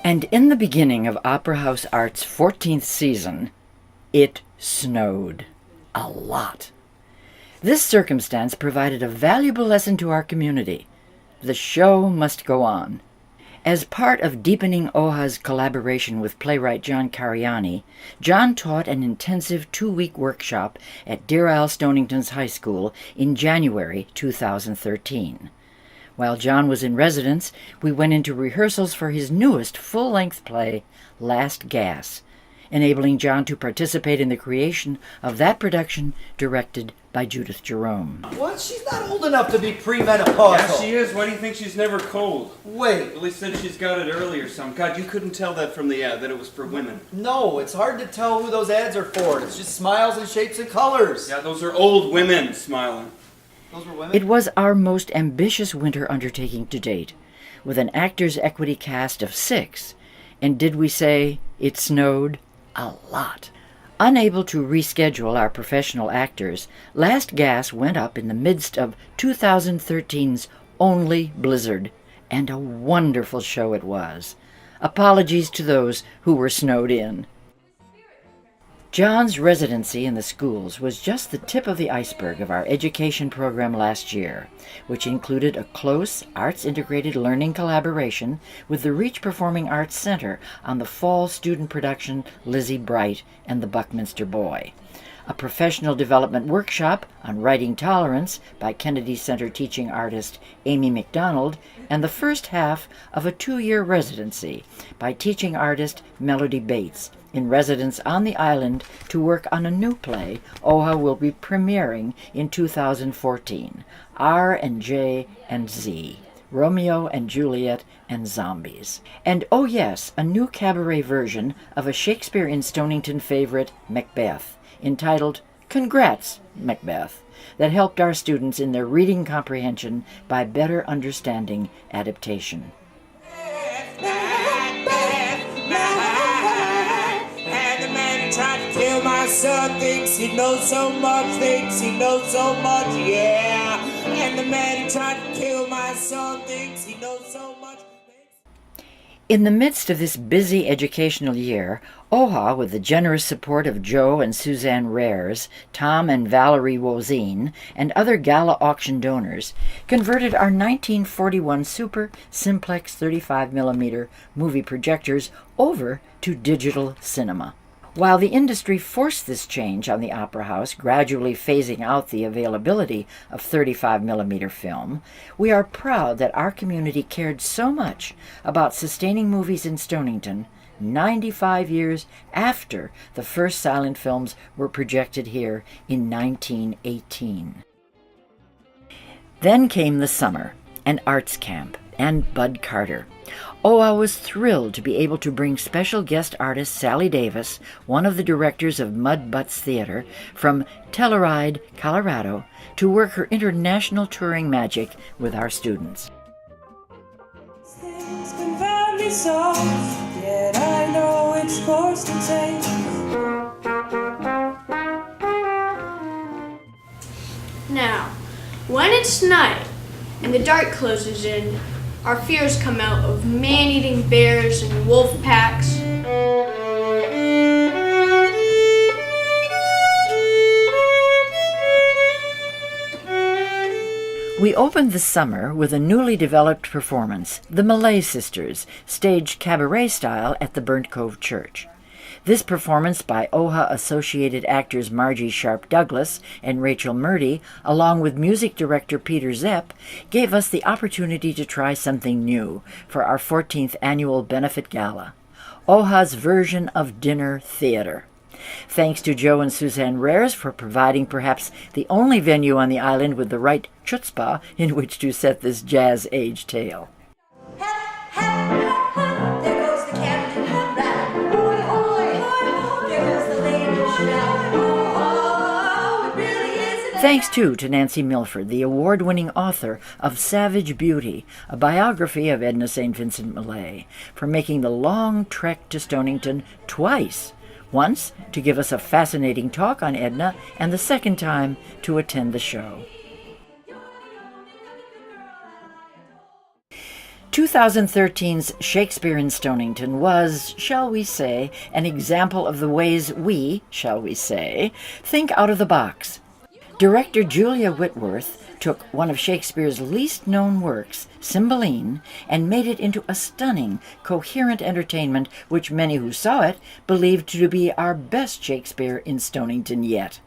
And in the beginning of Opera House Art's 14th season, it snowed. A lot. This circumstance provided a valuable lesson to our community. The show must go on. As part of deepening OHA's collaboration with playwright John Cariani, John taught an intensive 2-week workshop at Deer Isle Stonington's high school in January 2013. While John was in residence, we went into rehearsals for his newest full-length play, Last Gas, enabling John to participate in the creation of that production directed by Judith Jerome. What? She's not old enough to be premenopausal. Yeah, she is. Why do you think she's never cold? Wait. Billy said she's got it early or something. God, you couldn't tell that from the ad, that it was for women. No, it's hard to tell who those ads are for. It's just smiles and shapes and colors. Yeah, those are old women smiling. Those were women? It was our most ambitious winter undertaking to date, with an Actors Equity cast of 6. And did we say it snowed? A lot. Unable to reschedule our professional actors, Last Gas went up in the midst of 2013's only blizzard, and a wonderful show it was. Apologies to those who were snowed in. John's residency in the schools was just the tip of the iceberg of our education program last year, which included a close arts-integrated learning collaboration with the Reach Performing Arts Center on the fall student production Lizzie Bright and the Buckminster Boy, a professional development workshop on writing tolerance by Kennedy Center teaching artist Amy McDonald, and the first half of a 2-year residency by teaching artist Melody Bates, in residence on the island to work on a new play OHA will be premiering in 2014, R&J and Z, Romeo and Juliet and Zombies. And oh yes, a new cabaret version of a Shakespeare in Stonington favorite, Macbeth, entitled Congrats, Macbeth, that helped our students in their reading comprehension by better understanding adaptation. Tried to kill my son, thinks he knows so much, yeah. And the man who tried to kill my son thinks he knows so much. In the midst of this busy educational year, OHA, with the generous support of Joe and Suzanne Rares, Tom and Valerie Wozine, and other gala auction donors, converted our 1941 Super Simplex 35mm movie projectors over to digital cinema. While the industry forced this change on the Opera House, gradually phasing out the availability of 35mm film, we are proud that our community cared so much about sustaining movies in Stonington 95 years after the first silent films were projected here in 1918. Then came the summer, and Arts Camp, and Bud Carter. I was thrilled to be able to bring special guest artist Sally Davis, one of the directors of Mud Butts Theater, from Telluride, Colorado, to work her international touring magic with our students. Things confound me so, yet I know which course to take. Now, when it's night and the dark closes in, our fears come out of man-eating bears and wolf packs. We opened the summer with a newly developed performance, The Malay Sisters, staged cabaret style at the Burnt Cove Church. This performance by OHA associated actors Margie Sharp Douglas and Rachel Murdy, along with music director Peter Zepp, gave us the opportunity to try something new for our 14th annual benefit gala, OHA's version of dinner theater. Thanks to Joe and Suzanne Rares for providing perhaps the only venue on the island with the right chutzpah in which to set this jazz age tale. Thanks, too, to Nancy Milford, the award-winning author of Savage Beauty, a biography of Edna St. Vincent Millay, for making the long trek to Stonington twice, once to give us a fascinating talk on Edna, and the second time to attend the show. 2013's Shakespeare in Stonington was, shall we say, an example of the ways we, shall we say, think out of the box. Director Julia Whitworth took one of Shakespeare's least known works, Cymbeline, and made it into a stunning, coherent entertainment which many who saw it believed to be our best Shakespeare in Stonington yet.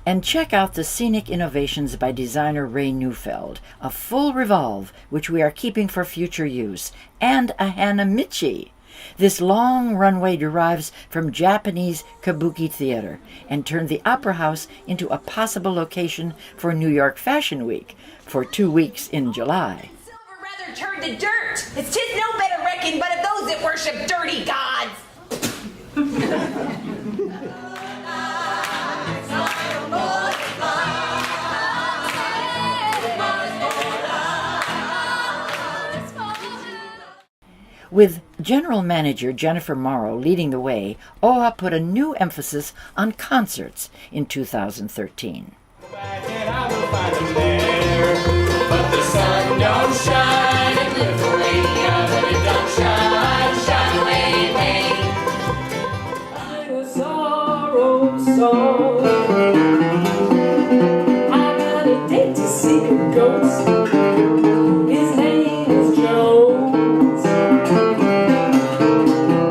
And check out the scenic innovations by designer Ray Neufeld, a full revolve which we are keeping for future use, and a hanamichi. This long runway derives from Japanese kabuki theater and turned the Opera House into a possible location for New York Fashion Week for 2 weeks in July. Silver rather turn to dirt. It's 'tis no better reckon but of those that worship dirty gods. With General Manager Jennifer Morrow leading the way, OHA put a new emphasis on concerts in 2013. And I will find them there. But the sun don't shine and Lithuania, but it don't shine away pain. I'm a sorrow song. I got a date to see a ghost. His name is Jones.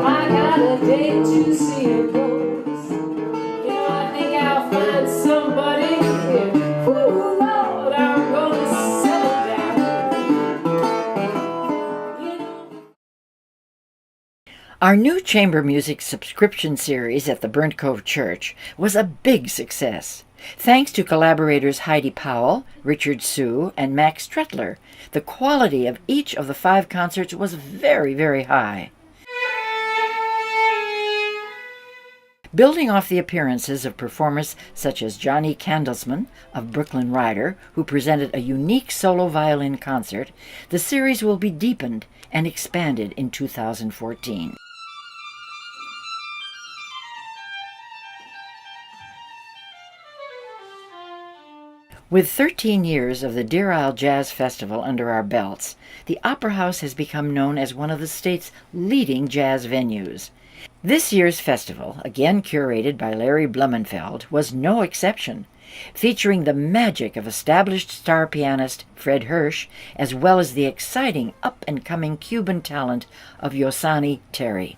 I got a date to see a ghost. You know, I think I'll find somebody here. Ooh, Lord, I'm gonna settle down. You know. Our new chamber music subscription series at the Burnt Cove Church was a big success. Thanks to collaborators Heidi Powell, Richard Sue, and Max Stretler, the quality of each of the 5 concerts was very, very high. Building off the appearances of performers such as Johnny Candlesman of Brooklyn Rider, who presented a unique solo violin concert, the series will be deepened and expanded in 2014. With 13 years of the Deer Isle Jazz Festival under our belts, the Opera House has become known as one of the state's leading jazz venues. This year's festival, again curated by Larry Blumenfeld, was no exception, featuring the magic of established star pianist Fred Hirsch, as well as the exciting up-and-coming Cuban talent of Yosani Terry.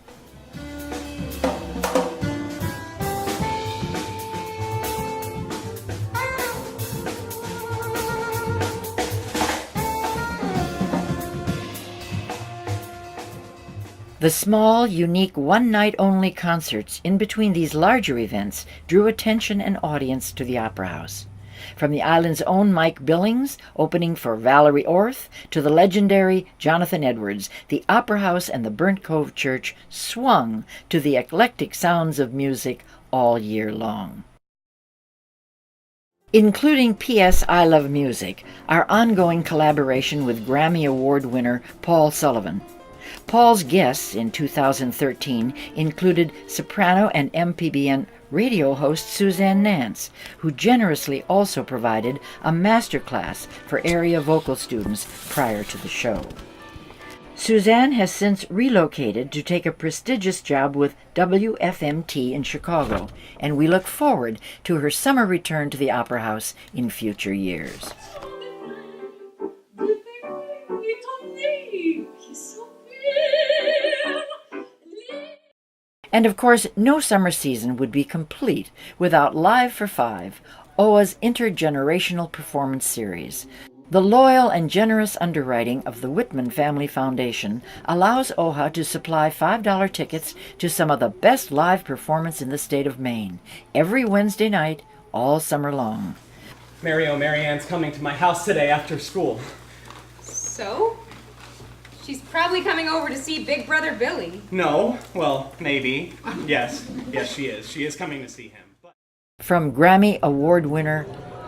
The small, unique, one-night-only concerts in between these larger events drew attention and audience to the Opera House. From the island's own Mike Billings, opening for Valerie Orth, to the legendary Jonathan Edwards, the Opera House and the Burnt Cove Church swung to the eclectic sounds of music all year long. Including P.S. I Love Music, our ongoing collaboration with Grammy Award winner Paul Sullivan. Paul's guests in 2013 included soprano and MPBN radio host Suzanne Nance, who generously also provided a master class for area vocal students prior to the show. Suzanne has since relocated to take a prestigious job with WFMT in Chicago, and we look forward to her summer return to the Opera House in future years. And of course, no summer season would be complete without Live for Five, OA's intergenerational performance series. The loyal and generous underwriting of the Whitman Family Foundation allows OHA to supply $5 tickets to some of the best live performance in the state of Maine, every Wednesday night, all summer long. Mary Ann's coming to my house today after school. So? She's probably coming over to see Big Brother Billy. No, well, maybe. Yes, she is. She is coming to see him. But... From Grammy Award winner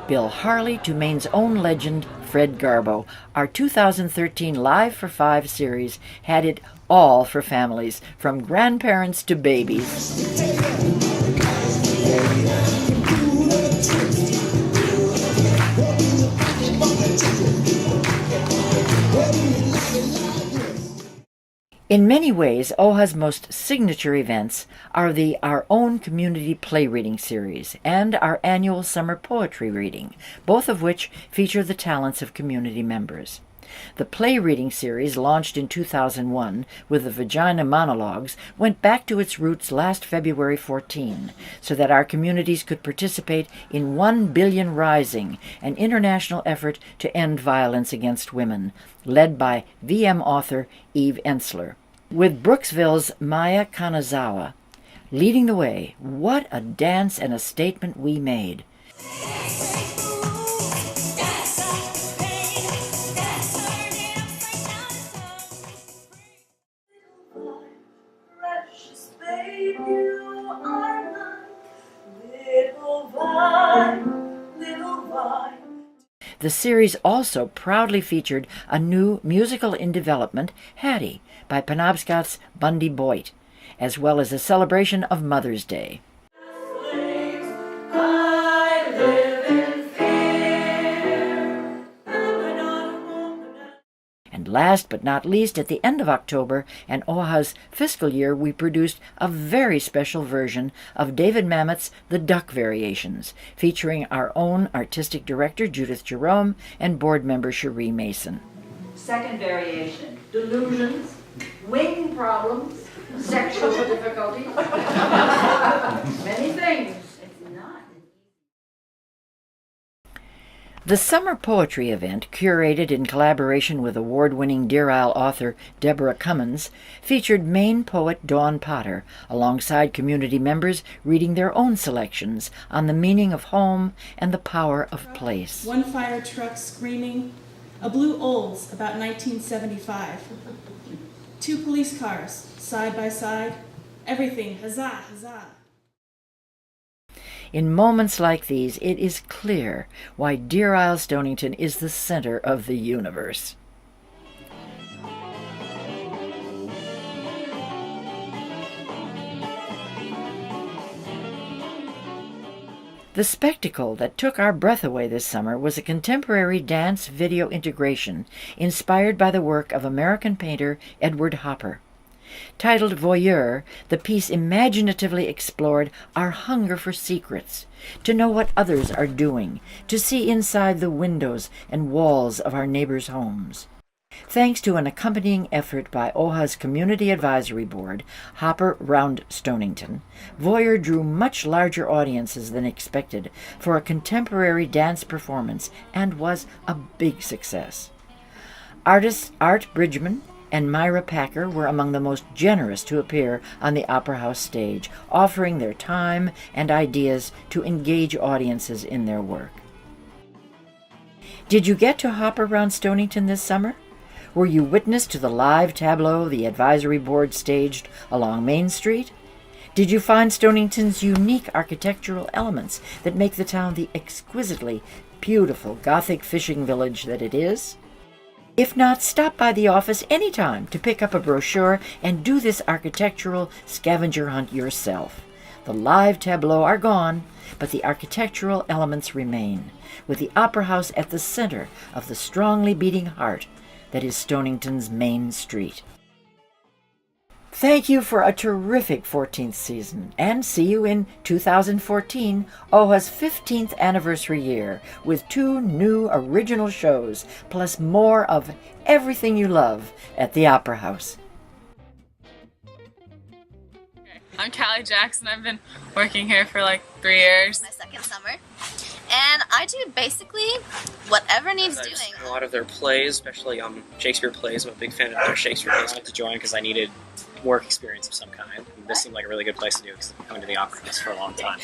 Bill Harley to Maine's own legend Fred Garbo, our 2013 Live for Five series had it all for families, from grandparents to babies. In many ways, OHA's most signature events are the Our Own Community Play Reading Series and our annual Summer Poetry Reading, both of which feature the talents of community members. The Play Reading Series, launched in 2001 with the Vagina Monologues, went back to its roots last February 14, so that our communities could participate in 1 Billion Rising, an international effort to end violence against women, led by VM author Eve Ensler. With Brooksville's Maya Kanazawa leading the way, what a dance and a statement we made. The series also proudly featured a new musical in development, Hattie, by Penobscot's Bundy Boyd, as well as a celebration of Mother's Day. And last but not least, at the end of October and OHA's fiscal year, we produced a very special version of David Mamet's The Duck Variations, featuring our own artistic director, Judith Jerome, and board member, Cherie Mason. Second variation, delusions, wing problems, sexual difficulties, many things. It's not. The summer poetry event, curated in collaboration with award-winning Deer Isle author Deborah Cummins, featured Maine poet Dawn Potter, alongside community members reading their own selections on the meaning of home and the power of place. One fire truck screaming, a blue Olds about 1975. 2 police cars, side by side, everything huzzah, huzzah. In moments like these, it is clear why Deer Isle Stonington is the center of the universe. The spectacle that took our breath away this summer was a contemporary dance video integration inspired by the work of American painter Edward Hopper. Titled Voyeur, the piece imaginatively explored our hunger for secrets, to know what others are doing, to see inside the windows and walls of our neighbors' homes. Thanks to an accompanying effort by OHA's Community Advisory Board, Hopper Round Stonington, Voyeur drew much larger audiences than expected for a contemporary dance performance and was a big success. Artists Art Bridgman and Myra Packer were among the most generous to appear on the Opera House stage, offering their time and ideas to engage audiences in their work. Did you get to hop around Stonington this summer? Were you witness to the live tableau the advisory board staged along Main Street? Did you find Stonington's unique architectural elements that make the town the exquisitely beautiful Gothic fishing village that it is? If not, stop by the office anytime to pick up a brochure and do this architectural scavenger hunt yourself. The live tableaux are gone, but the architectural elements remain, with the Opera House at the center of the strongly beating heart that is Stonington's Main Street. Thank you for a terrific 14th season, and see you in 2014, OHA's 15th anniversary year, with 2 new original shows, plus more of everything you love at the Opera House. I'm Callie Jackson. I've been working here for like 3 years. My second summer. And I do basically whatever needs doing. A lot of their plays, especially Shakespeare plays. I'm a big fan of their Shakespeare plays. I wanted to join because I needed work experience of some kind. And this seemed like a really good place to do because I've been coming to the Opera House for a long time.